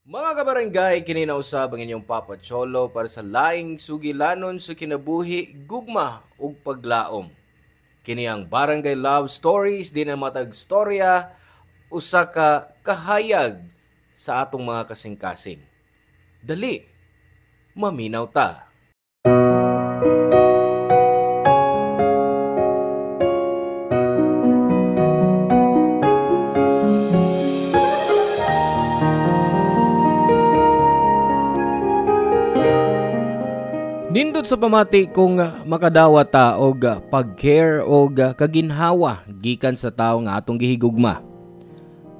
Mga kabarangay, kininausab ang inyong Papa Cholo para sa laing sugilanon sa kinabuhi, gugma ug paglaom. Kini ang Barangay Love Stories, di na matag storya, usa ka kahayag sa atong mga kasing-kasing. Dali, maminaw ta. Nindot sa pamati kung makadawat ta og pag-care og kaginhawa gikan sa tawo nga atong gihigugma.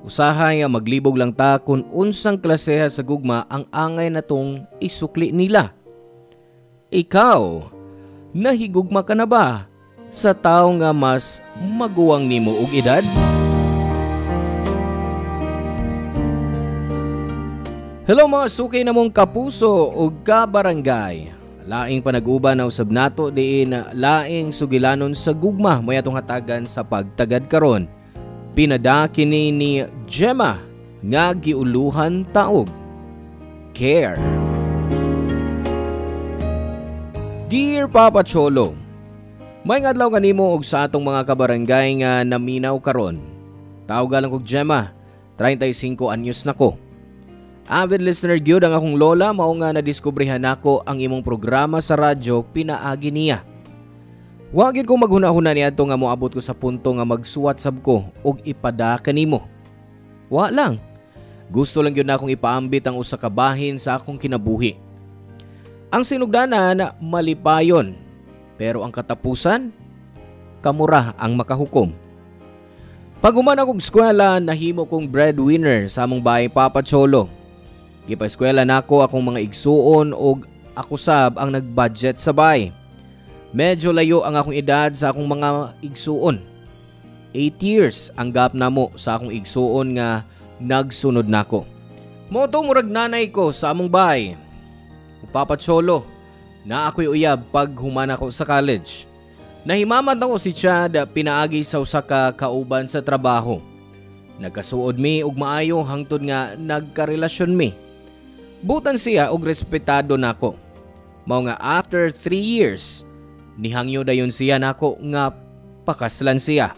Usahay nga maglibog lang ta kung unsang klaseha sa gugma ang angay natong isukli nila. Ikaw, nahigugma ka na ba sa tawo nga mas maguwang nimo og edad? Hello mga sukay namong kapuso ug kabarangay. Laing panag-uban na usab nato diin laing sugilanon sa gugma mo atong hatagan sa pagtagad karon. Pinada kini ni Gemma nga giuluhan taog. Care. Dear Papa Cholo, may adlaw kanimo og sa atong mga kabarangay nga naminaw karon. Tawag lang kog Gemma, 35 anyos nako. Avid listener gyud ang akong lola, mao nga nadiskobrehan nako ang imong programa sa radyo pinaagi niya. Wa gyud ko maghuna-huna niadto nga moabot ko sa punto nga magsuwat sab ko og ipada kanimo. Wa lang. Gusto lang gyud nakong ipaambit ang usa ka bahin sa akong kinabuhi. Ang sinugdanan malipayon, pero ang katapusan kamura ang makahukom. Pag human akong eskwela, nahimo kong breadwinner sa among bahay, Papa Cholo. Gipa-eskwela nako akong mga igsuon og ako sab ang nag-budget sa bahay. Medyo layo ang akong edad sa akong mga igsuon. 8 years ang gap namo sa akong igsuon nga nagsunod nako. Mo to murag nanay ko sa among bahay. Papa Cholo, na ako'y uyab pag human ako sa college. Nahimamat ako si Chad pinaagi sa usa ka kauban sa trabaho. Nagkasuod mi og maayo hangtod nga nagkarelasyon mi. Butan siya og respetado nako. Mao nga after 3 years, nihangyo dayon siya nako nga pakaslan siya.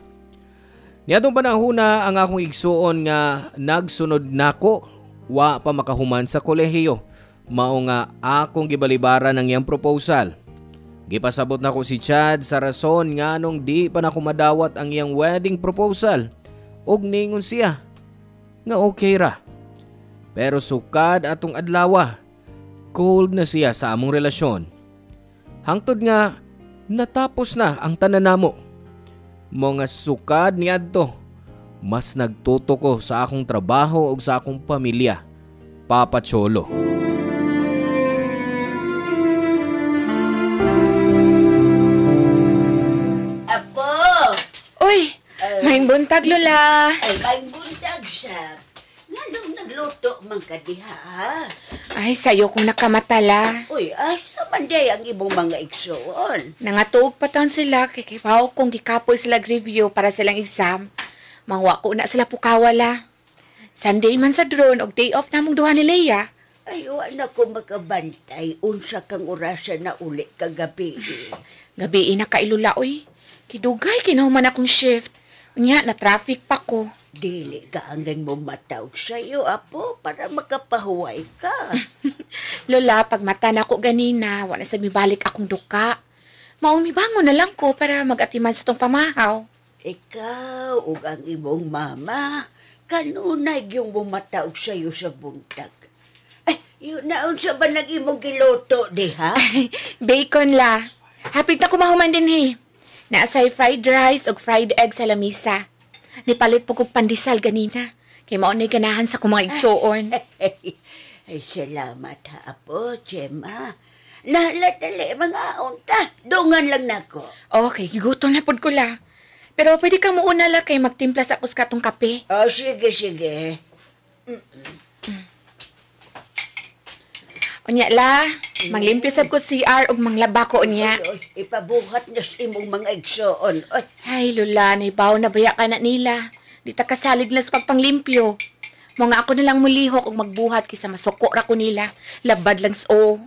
Niadtong panahona ang akong igsuon nga nagsunod nako, wa pa makahuman sa kolehiyo. Mao nga akong gibalibaran ang iyang proposal. Gipasabot nako si Chad sa rason nga nung di pa nako madawat ang iyang wedding proposal og ningon siya nga okay ra. Pero sukad atong adlawa, cold na siya sa among relasyon. Hangtod nga natapos na ang tanan namo. Mga sukad niadto, mas nagtuto ko sa akong trabaho ug sa akong pamilya, Papa Cholo. Apo! Uy! Maing buntag, Lola! Ay, may buntag siya. Ngalong nagluto man ka diha. Ay, sayo kong nakamatala. Uy, asa man day ang ibong mga igsoon? Nangatuog pa taon sila, kay kipaw kong gikapoy sila review para silang exam. Mangwa ko na sila pukawala. Sunday man sa drone, og day off namong duha ni Leia. Ay, wala ko makabantay. Unsa kang orasan na uli kagabi. Gabi na kailula, uy. Kidugay, kinahuman akong shift. Unya, na traffic pa ko. Dili ka hanggang mo matawag sa'yo, Apo, para makapahuway ka. Lola, pag mata na ko ganina, wala sa mibalik akong duka. Maumibangon na lang ko para mag-atiman sa tong pamahaw. Ikaw ug ang imong mama, kanunay yung bumatawag sa'yo sa buntag. Ay, yun na unsa ba nang imong giluto, diha? Bacon la. Hapit na kumahuman din he. Naasay fried rice o fried egg sa lamisa. Nipalit po kong pandesal ganina. Kay maunay ganahan sa kumang igsuon. Ay, salamat ha, Apo, Gemma. Nahalatali mga unta. Dungan lang nako. Okay, gigutom na po ko la. Pero pwede ka muuna la kay magtimpla sa katong kape. Oh, sige, sige. Unya la, manglimpyo sab ko CR ug manglaba ko unya. Oy, ipabuhat na sa imong mga igsoon. Oy, Ay, Lola, naibaw na baya ka na nila. Di ta kasalig lang sa pagpanglimpyo. Mga ako na lang mulihok og magbuhat kaysa masuko ra ko nila. Labad lang so.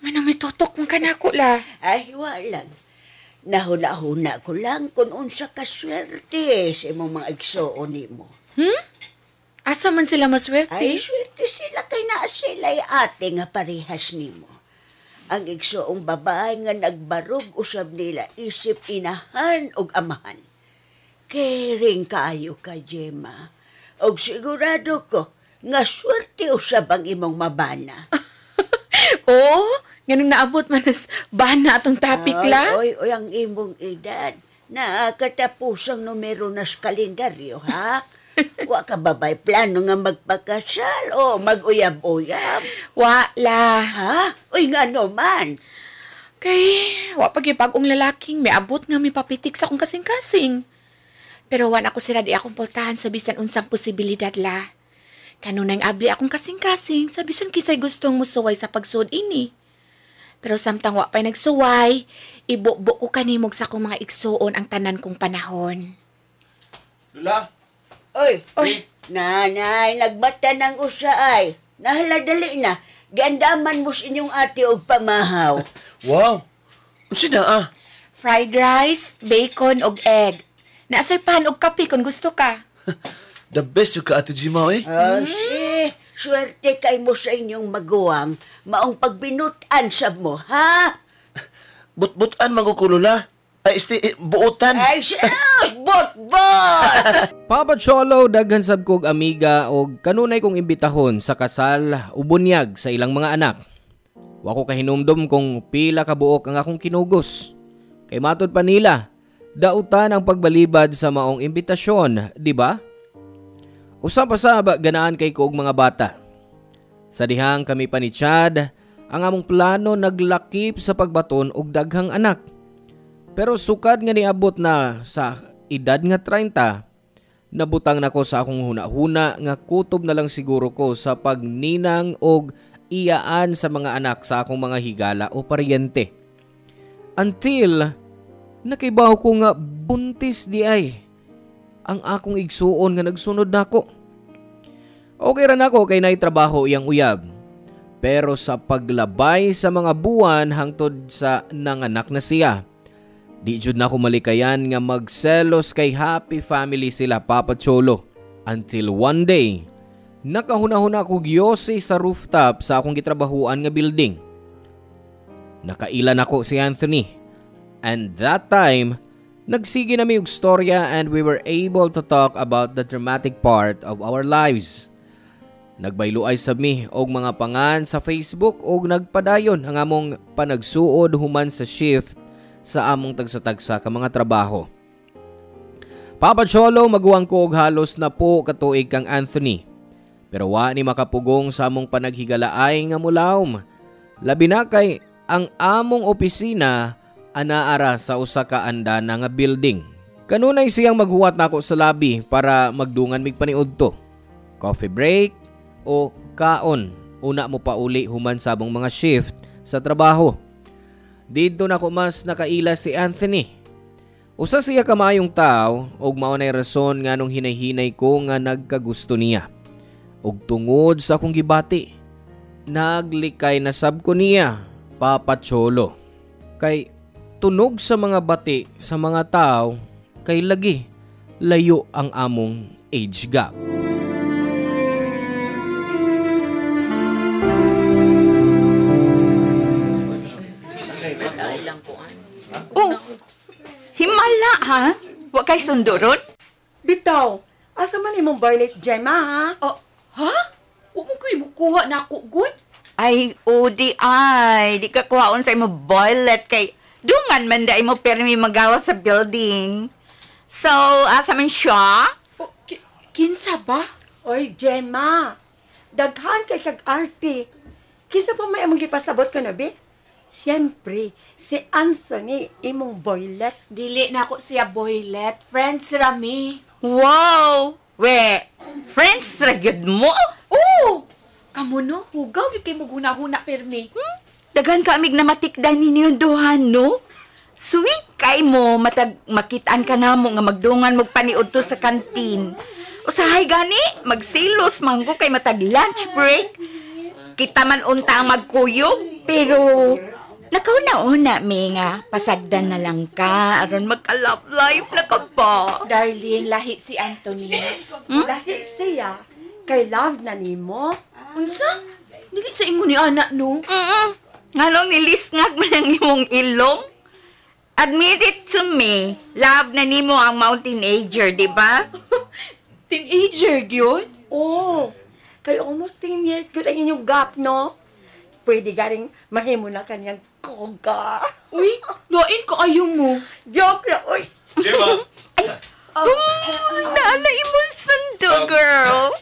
Manang may tutok mong kanako la. Ay, walang. Nahuna-huna ko lang kung unsa ka swerte sa imong mga igsoon nimo. Asa man sila maswerte? Ay, swerte sila kay naa sila'y ate nga parehas nimo. Ang igsoong babae nga nagbarog usab nila isip inahan og amahan. Kering kaayo ka, Gemma. Og sigurado ko nga swerte usab ang imong mabana. Oo, ganun naabot manas bana atong topic la. Oy, ang imong edad. Nakatapusang numero na sa kalendaryo, ha? Wa ka babay plano nga magpakasal o mag-uyab-uyab? Wala. Ha? Uy, nga naman. Kay, wa pagipag-ong lalaking may abot nga may papitik sa akong kasing-kasing. Pero wan ako sila di akong pultahan sa bisan unsang posibilidad la. Kanunay abli akong kasing-kasing sa bisan kisay gustong musuway sa pagsud ini. Pero samtang wa pa'y nagsuway, ibo-bo ko kanimog sa akong mga igsuon ang tanan kong panahon. Lula? Oy, Oy. Nanay, nagbata ng usaay. Nahaladali na. Gandaman mo sa inyong ate og pamahaw. Wow! Unsa na Fried rice, bacon og egg. Naasay pan og kape kung gusto ka. The best yung ka, Ate Jima, eh. Swerte kay mo sa inyong maguwang. Maong pagbinutan sab mo, ha? But-butan magkukulula. Ay, buutan. Ay, sus! Bot-bot! Papa Cholo, daghan sab kog amiga og kanunay kong imbitahon sa kasal o bunyag sa ilang mga anak. Wa ko kahinumdom kung pila ka buok ang akong kinugos. Kay matod pa nila, dautan ang pagbalibad sa maong imbitasyon, di ba? Usa pa sa ganaan kay kog mga bata. Sa dihang kami pa ni Chad, ang among plano naglakip sa pagbaton og daghang anak. Pero sukad nga niabot na sa edad nga 30, nabutang nako sa akong huna-huna nga kutob na lang siguro ko sa pagninang og iyaan sa mga anak sa akong mga higala o paryente. Until nakibaw ko nga buntis di ay ang akong igsuon nga nagsunod nako. Okay ra nako kay nay trabaho iyang uyab. Pero sa paglabay sa mga buwan hangtod sa nanganak na siya, di jud na ko malikayan nga magselos kay happy family sila Papa Cholo. Until one day, nakahuna-huna ko giyosi sa rooftop sa akong gitrabahuan nga building. Nakailan ako si Anthony. And that time, nagsige na mi og storya and we were able to talk about the dramatic part of our lives. Nagbayloay sab mi og mga pangan sa Facebook og nagpadayon ang among panagsuod human sa shift sa among tagsa-tagsa ka mga trabaho. Papa Cholo, maguwang ko og halos na po katuig kang Anthony. Pero wa ni makapugong sa among panaghigalaay nga mulawom. Labi na kay ang among opisina anaara sa usa ka andana nga building. Kanunay siyang maghuwat nako sa lobby para magdungan mig paniudto. Coffee break o kaon. Una mo pa uli human sa among mga shift sa trabaho. Dito na ko mas nakaila si Anthony. Usa siya kamayong tao og mao nay rason nga nung hinay-hinay ko nga nagkagusto niya. Og tungod sa akong gibati, naglikay na sab ko niya, Papa Cholo. Kay tunog sa mga bati sa mga tao, kay lagi layo ang among age gap. Oh, himala ha? Wa kay sunduron? Bitaw, asa man imong Violet Gemma, ha? Oh, ha? Wa mo ko'y mukuha na ako, good? Ay, udi ay. Di ka kuhaon sa imo boylet kay dungan man da imo permi magawa sa building. So, asa man siya? Oh, kinsa ba? Oy, Gemma, daghan kay kag arte. Kisa pa may among gipasabot ko na, be? Siyempre, si Anthony, imong boylet. Dili na ako siya boylet. Friends rami. Wow! We, friends ra gyud mo? Oo! Kamu no, hugaw di kay maghuna-huna permi. Dagan ka amig na matikdan ninyo duha, no? Sweet kay mo, matag makitaan ka na mo nga magdungan mo paniod to sa kantin. Usahay gani, magsilos manggo kay matag lunch break. Kita man unta ang magkuyog, pero nakauna-una, mi nga, pasagdan na lang ka, aron magka-love life na ka pa. Darling, lahi si Anthony. Lahi siya, kay love na nimo. Unsa? Dili sa ingon ni anak, no? Nganong nilisngag man ang imong ilong? Admit it to me, love na nimo ang mga teenager, di ba? Teenager, gyud? Oh, kay almost 10 years good ang inyong gap, no? Pwede garing mahimo na kanyang koga. Uy, lain ka ayaw mo. Joke na, uy. Naala imong sundo, girl.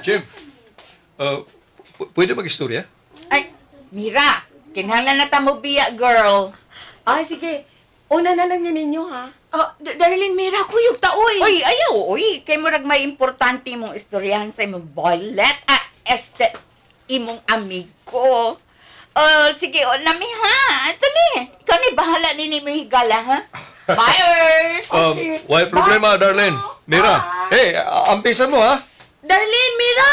Jim, pwede mag-istorya? Ay, Mira, kinahanglan na tamo biya, girl. Ay, sige. Una na lang yan ninyo, ha? Darling, Mira, kuyog ta, uy. Uy, ayaw, uy. Kay murag may importante mong istoryahan sa imong Violet. Imong amigo. Sige, nami ha. Ito ni. Ikaw ni bahala ni mo higala, ha? Buyers! Why problema, Darlene? Mira, hey, ampisan mo, ha? Darling, Mira!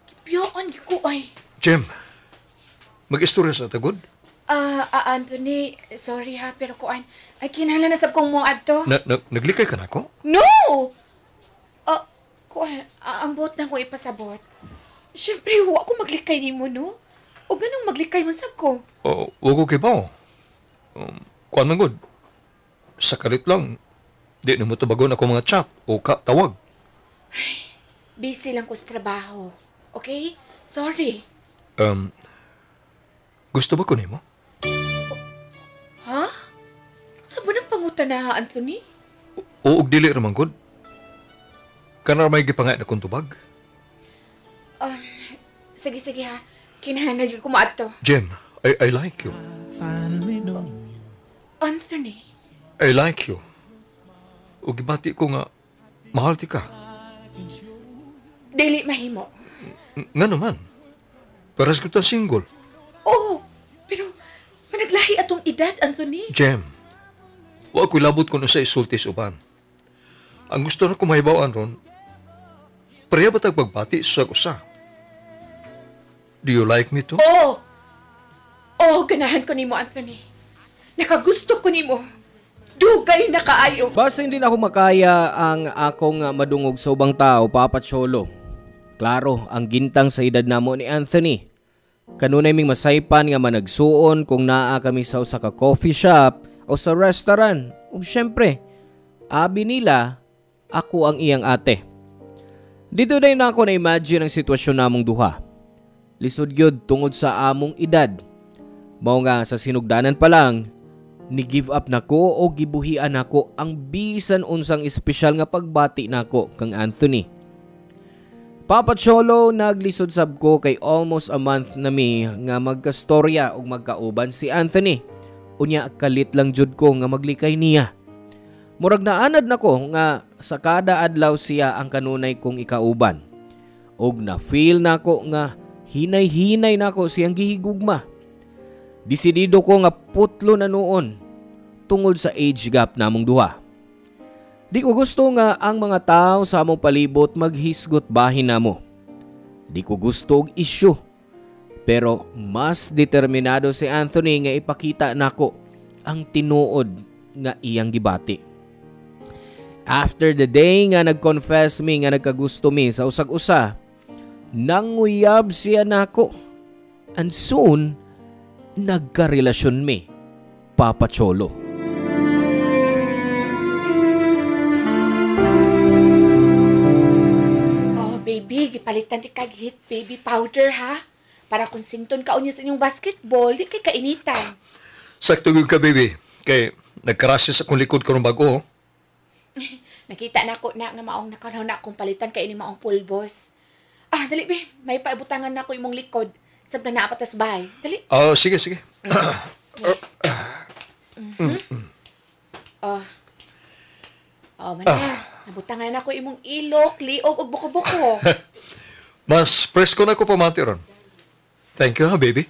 Kipiyaan ko, ay. Jim, mag-istorya sa tagod? Anthony, sorry ha, pero kuan, ay kinahanglan na sab kong muad to. Naglikay ka na ko? No! Kuan, ambot na ko ipasabot. Siyempre, huwag ko maglikay ni mo, no? O ganong maglikay man sab ko. Huwag ko kibaw. Kuan man good. Sakalit lang, di na mo tabagon ako mga chat o tawag. Busy lang ko sa trabaho. Okay? Sorry. Gusto ba ko nimo? Ha? Saan ba ng pangutan na, Anthony? O dili raman good? Kana may gipangay na kong tubag? Sige ha. Kinahanglan ko maad to. Jim, I like you. Anthony. I like you. O gibati ko nga, mahal ti ka. Dili mahimo. Nga naman. Paras ko ta single. Oo, pero managlahi atong edad, Anthony. Jem, wa ko'y labot ko na sa isultis uban. Ang gusto na kumahibawan ron, pareha ba tag pagbati sa usa? Do you like me too? Oo, ganahan ko nimo, Anthony. Nakagusto ko nimo. Dugay na kaayo. Basta hindi na ako makaya ang akong madungog sa ubang tao, Papa Cholo. Klaro, ang gintang sa edad namo ni Anthony. Kanunay ming masaypan nga managsuon kung naa kami sa usa ka coffee shop o sa restaurant. Ug syempre, abi nila, ako ang iyang ate. Dito na ako na-imagine ang sitwasyon namong duha. Lisod gyud tungod sa among edad. Mao nga sa sinugdanan pa lang, ni-give up nako o gibuhian nako ang bisan unsang espesyal nga pagbati nako kang Anthony. Papa Cholo, naglisod sab ko kay almost a month na mi nga magkastorya o magkauban si Anthony. Unya kalit lang jud ko nga maglikay niya. Murag naanad nako nga sa kada adlaw siya ang kanunay kong ikauban. Og na feel nako nga hinay-hinay nako siyang gihigugma. Desidido ko nga putlo na noon tungod sa age gap namong duha. Di ko gusto nga ang mga tao sa among palibot maghisgot bahin namo. Di ko gusto og isyu. Pero mas determinado si Anthony nga ipakita nako ang tinuod nga iyang gibati. After the day nga nag-confess mi nga nagkagusto mi sa usag-usa, nanguyab siya nako. And soon, nagkarelasyon mi, Papa Cholo. Baby, gipalitan ti kag hit baby powder ha. Para kung sinton ka unya sa inyong basketball, di kay kainitan. Sakto gyud ka, baby. Kay nagkarasya sa kong likod karong bago. Nakita na ko na nga maong nakaraw na akong palitan kay ini maong pulbos. Dali be, may paibutangan na ko imong likod. Sabta na apatas bahay. Dali. Sige. Man. Nabutangan na ko imong ilok, liog, ug buko-buko. Mas presko na ko pamati ron. Thank you, ha, baby.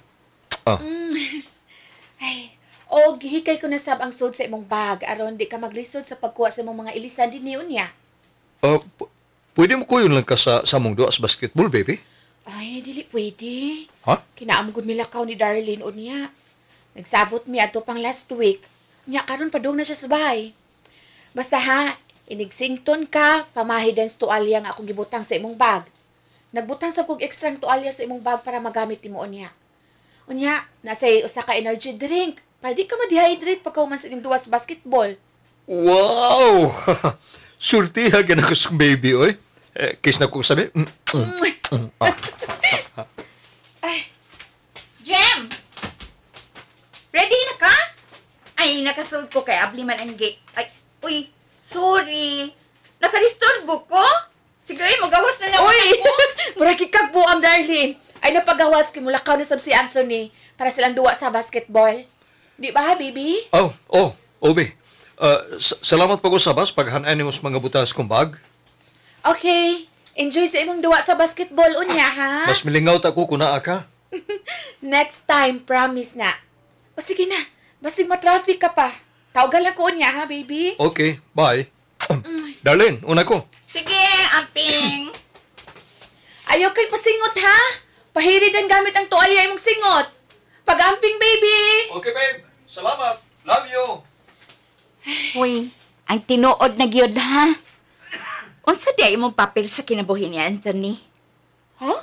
Ay, O gihikay ko na sab ang sud sa imong bag aron di ka maglisod sa pagkuha sa imong mga ilisan dinhi unya. Pwede mo kuyon lang ka sa mong duwa sa basketball, baby? Ay, dili pwede. Ha? Kinaamgod mi lakaw ni Darlene unya. Nagsabot mi ato pang last week. Nya karon padung na siya sa bahay. Basta ha, inigsington ka, pamahidan sa tuwalya nga akong gibutang sa imong bag. Nagbutang sa kog extra tuwalya sa imong bag para magamit nimo unya. Unya, nasay usa ka energy drink. Para di ka ma-dehydrate pagka sa inyong duwa sa basketball. Wow! Surtiha ka na ko sa baby, oy. Kiss na ko sabi. Jem! Ready na ka? Ay, nakasulod ko kay Abli man ang gate. Ay, uy, sorry. Nakaristorbo ko? Sige, magawas na lang Uy! ako. Mura kikag po ang Darlene. Ay napagawas kay mulakaw na sab si Anthony para silang duwa sa basketball. Di ba, baby? Obi. Salamat po ko sa bus paghanay mo sa mga butas kong bag. Okay. Enjoy sa imong duwa sa basketball unya, ha? Mas milingaw ta ko kuna ka. Next time, promise na. O sige na. Basig ma-traffic ka pa. Tawagan lang ko unya, ha, baby? Okay, bye. Darlene, una ko. Sige, amping. Ayaw kay pasingot, ha? Pahirid ang gamit ang tuwalya imong singot. Pag-amping, baby! Okay, babe. Salamat. Love you. Uy, ang tinuod na gyud ha. Unsa di imong papel sa kinabuhi ni Anthony? Ha?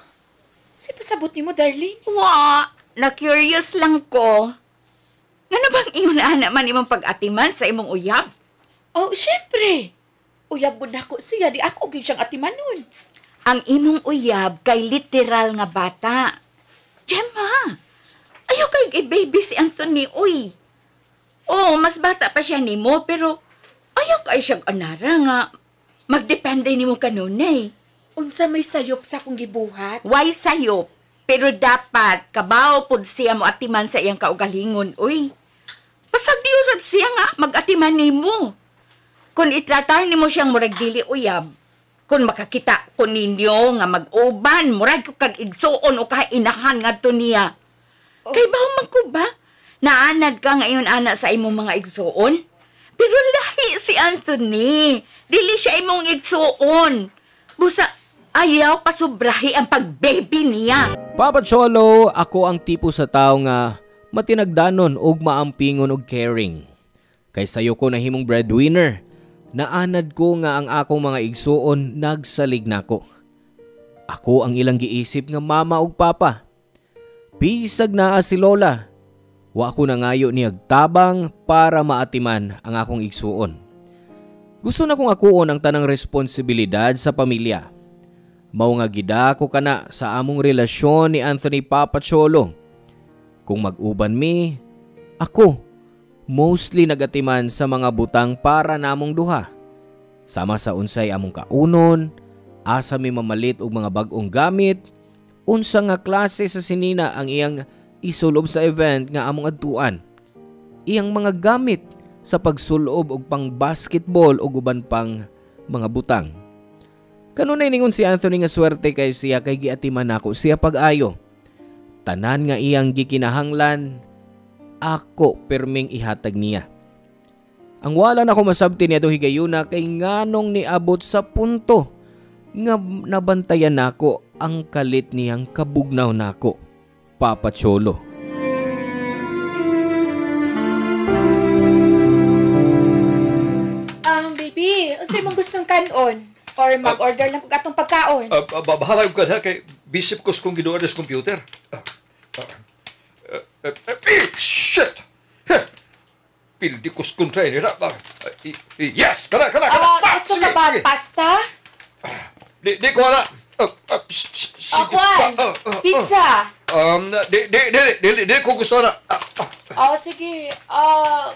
Si pasabot ni mo, Darlene? Wa, na-curious lang ko. Nga bang iyon anak man imong pag-atiman sa imong uyab? Oh, syempre! Uyab gud nako siya, di ako gyud siyang atimanon. Ang imong uyab kay literal nga bata. Gemma, ayaw kay baby si Anthony, uy. Oo, mas bata pa siya nimo, pero ayaw kay siyang anara nga. Magdepende nimo kanunay. Unsa may sayop sa akong gibuhat? Why sayop? Pero dapat, kabaw pod siya mo atiman sa iyang kaugalingon, uy. Pasag di usad siya nga, mag-atiman nimo. Kung itratar nimo siyang murag dili uyab, kung makakita ko ninyo nga mag-uban, murag ko kag igsuon o kainahan nga to niya. Oh. Kay baw man ko ba? Naanad ka ngayon anak sa imong mga igsuon? Pero lahi si Anthony. Dili siya imong igsuon. Busa, ayaw pasubrahi ang pag-baby niya. Papa Cholo, ako ang tipo sa tao nga matinagdanon ug maampingon ug caring. Kay sayo ko na himong breadwinner. Naanad ko nga ang akong mga igsuon nagsalig nako. Ako ang ilang giisip nga mama ug papa. Bisag naa si Lola. Wa ko na ngayo niyagtabang para maatiman ang akong igsuon. Gusto na kong akuon ang tanang responsibilidad sa pamilya. Mao nga gida ko kana sa among relasyon ni Anthony Papa Cholo. Kung mag-uban mi, ako mostly nagatiman sa mga butang para namong duha. Sama sa unsay among kaunon, asa mi mamalit og mga bag-ong gamit, unsa nga klase sa sinina ang iyang isulob sa event nga among adtuan. Iyang mga gamit sa pagsulob og pang basketball ug uban pang mga butang. Kanunay ningon si Anthony nga swerte kay siya kay giatiman nako siya pag-ayo. Tanan nga iyang gikinahanglan, ako perming ihatag niya. Ang wala na ko masabti niya do higayuna kay nganong niabot sa punto nga nabantayan nako ang kalit niyang kabugnaw nako, Papa Cholo. Baby, unsay mong gustong kanon? Or mag-order lang kog atong pagkaon? Bahala ko ka kay bisip ko kung giduwa sa computer. Shit! Pildi ko sa container. Yes! Kana! Gusto ka ba pasta? Di ko na. Kwan! Pizza! Di ko gusto na. Sige.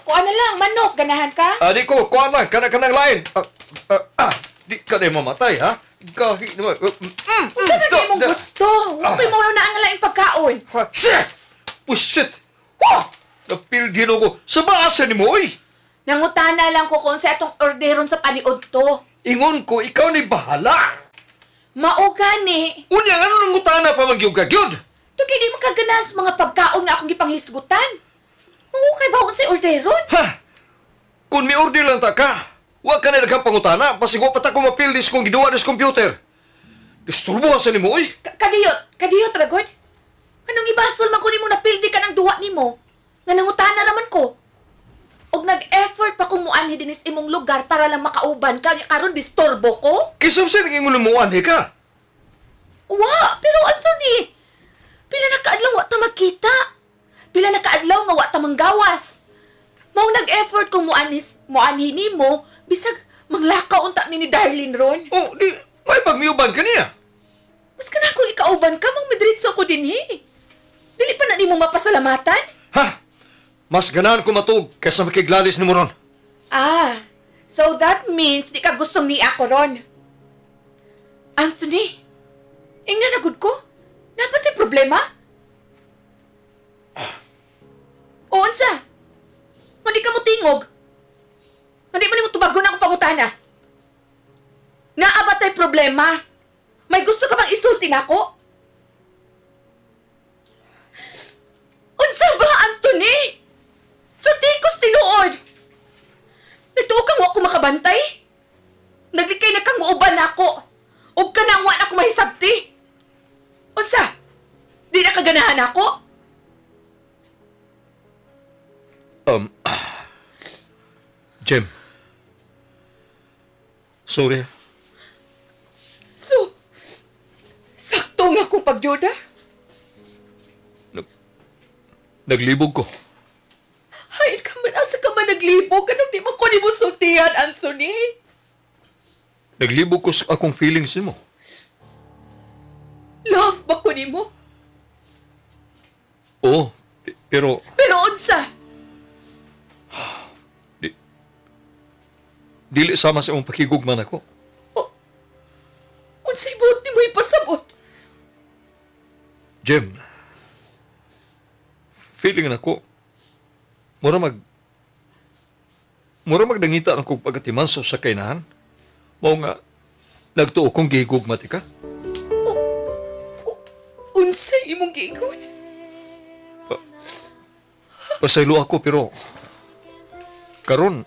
Kuha na lang, manok. Ganahan ka? Di ko, kuha lang. Kanang lain. Di ka na mamatay, ha? Gahi naman. Unsa man kayo mong gusto? Huwag kayo muna na ang laing pagkaon. Shit! Pushit! Napildin ako. Sa baasa ni mo, oy! Nangutana lang ko kung sa atong orderon sa paniod to. Ingon ko, ikaw ni bahala. Maugani. Unya, ano nang utana pa magyug-gagyod? Ito di makaganahan sa mga pagkaon nga akong gipanghisgutan. Kay baon sa orderon. Ha? Kung may order lang ta ka, wa ka na daghang pangutana, pasig wa pa ta ko mapildis kung giduwa des computer. Disturbo sa nimo, oy. Kadiyot, Ragod. Anong ibasol man ko nimo na pildi ka ng duwa nimo? Nga nangutana naman ko. Og nag-effort pa kung muanhi dinis imong lugar para lang makauban ka, karon disturbo ko? Kisam sa nang ingon mo anhi ka. Wa, pero Anthony, pila na kaadlaw wa ta magkita. Pila na kaadlaw nga wa ta manggawas. Mao nag-effort kung muanhi nimo, bisag manglakaw unta ni Darlene ron. Oh, di may pagmiuban ka niya. Mas kana kung ikauban ka, mang midritso ko dinhi. Dili pa na nimo mapasalamatan? Ha? Mas ganahan ko matug kaysa makigladis ni mo ron. Ah, so that means di ka gustong ni ako ron. Anthony, ingna nagud ko? Napatay problema? O unsa? Hindi ka mo tingog? Hindi mo tubagon akong pangutana? Naabatay problema? May gusto ka bang isulti na ako? Unsa ba, Anthony? Sa tikos tinuod! Nagtuo ka mo ako makabantay? Naglikay na kang muuban ako. O ka na nga ako mahisabti. Unsa? Di na kaganahan ako? Jem. Sorry. So, sakto nga akong pagduda? Naglibog ko. Hayit ka man, asa ka man naglibog? Anong di mo ko ni mo sultihan, Anthony? Naglibog ko sa akong feelings mo. Love ba ko ni mo? Oo, pero Pero unsa? dili sama sa imong pakigugman ako. Unsay buot ni mo ipasabot? Jem, feeling na ko, mura magdangita na kong pagkatiman sa kainahan. Mao nga, nagtuo kong gihigugmat ka. Unsay imong giingon? Pasaylo ako pero karon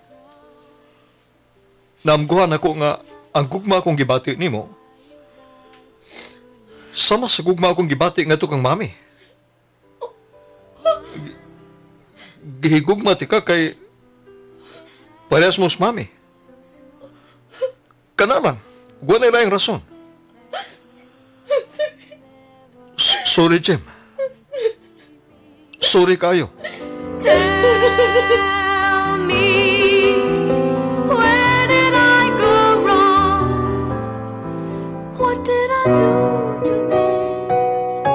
naamguhan ako nga ang gugma akong gibati nimo sama sa gugma akong gibati nga to kang mami. Gihigugma ti ka kay parehas mo sa mami. Kana lang, wala na yung rason. Sorry, Jem. Sorry kayo. Tell me, where did I go wrong? What did I do to make you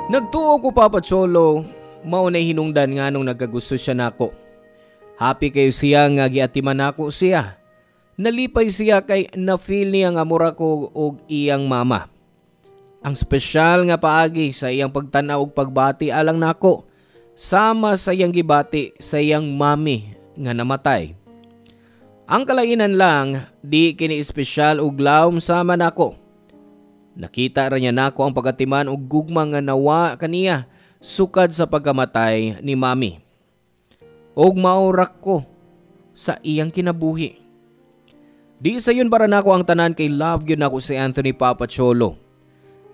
Nagtuo ko, Papa Cholo, mao na hinungdan nga nung nagkagusto siya nako. Happy kayo siya nga giatiman nako siya. Nalipay siya kay na-feel niya ang amor ako og iyang mama. Ang espesyal nga paagi sa iyang pagtanaw og pagbati alang nako, sama sa iyang gibati sa iyang mami nga namatay. Ang kalainan lang, di kini espesyal og lawom sama nako. Nakita ra niya nako ang pagatiman og gugma nga nawa kaniya sukad sa pagkamatay ni mami. Og maurak ko sa iyang kinabuhi. Di sa yun para nako ang tanan kay love yun ako si Anthony, Papa Cholo.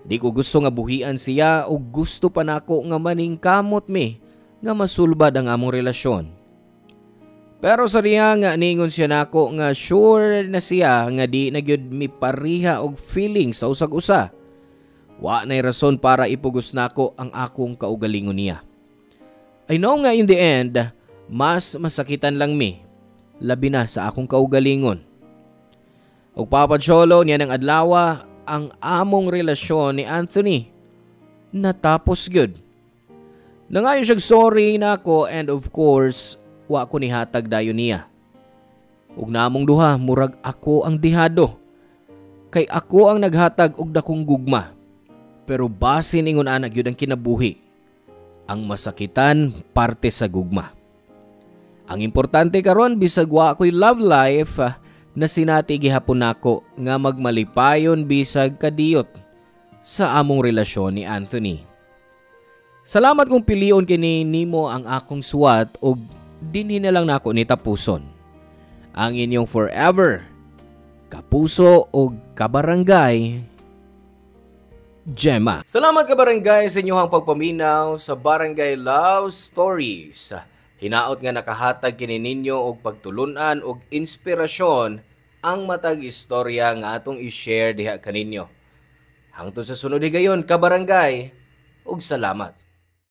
Di ko gusto nga buhian siya o gusto pa nako nga maningkamot mi nga masulbad ang among relasyon. Pero sa riya nga ningon siya nako nga sure na siya nga di na gyud mi pariha og feeling sa usag-usa. Wa na'y rason para ipugos nako ang akong kaugalingon niya. I know nga in the end, mas masakitan lang mi, labi na sa akong kaugalingon. Og Papa Cholo niya ng adlawa ang among relasyon ni Anthony natapos gyud. Nangayon siya sorry nako and of course wa ko nihatag dayon niya. Ug namong duha murag ako ang dihado. Kay ako ang naghatag og dakong gugma. Pero basin ingon ana gyud ang kinabuhi. Ang masakitan parte sa gugma. Ang importante karon bisag wa ko'y love life, na sinati gihapon nako nga magmalipayon bisag kadiyot sa among relasyon ni Anthony. Salamat kung pilion kini nimo ang akong suwat og dinhi na lang nako ni tapuson. Ang inyong forever, kapuso o kabarangay, Gemma. Salamat kabarangay sa inyong pagpaminaw sa Barangay Love Stories. Hinaot nga nakahatag kini ninyo og pagtulunan og inspirasyon ang matag istorya nga atong i-share diha kaninyo. Hangtod sa sunod higayon kabarangay, og salamat.